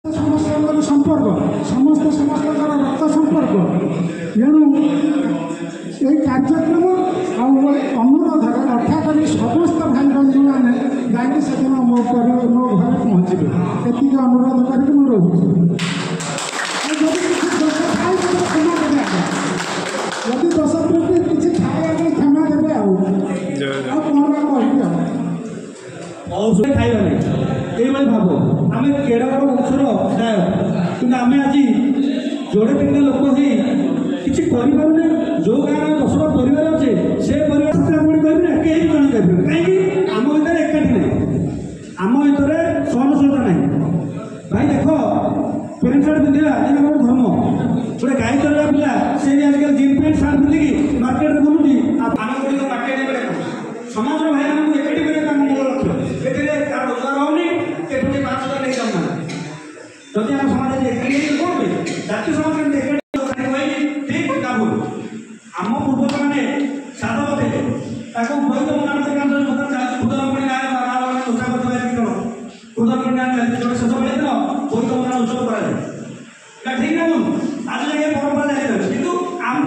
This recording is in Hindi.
समस्त संपर्क समस्त समस्त रक्त संपर्क एणु यही कार्यक्रम अनुरोध रक्षा कर समस्त भाई बंधु मैंने जाकि से मो घर पहुँचे ये अनुरोध करके मुझे रोचे जदि दस प्रति किसी खाया क्षमा देवे खाइबानी भाव आम केड़ बड़ वंशर दायक कि आम आज जोड़े तीन लोक हो किसी करें जो गाँव 10टा परिवार अच्छे से परिवार कहे कहीं जन कह कहीं आम भर एकाठी ना आम भर सहनशीलता ना भाई देख पेंट सार्ट पिंधा ये धर्म गोटे गाई चलवा पिला से आजकल जीन पेंट सार्ट पिंधिकी मार्केट में बुलूची आम गुड़िक मार्केट समाज भाई आम एकाठी कर काम लक्ष्य ये रोजगार होनी के 5,000 नहीं जाऊना जदि आम समाज एकाठी कौन जातीय समाज ठीक ना भूल आम पूर्वज मैंने साधव थे बोध मंगल खुदरमणि नारायण ओषा करते खुदरमणि नारायण शेष मिले दिन बोध मंगल उत्सव करा ठीक ना आज लगे परंपरा जारी कितु आम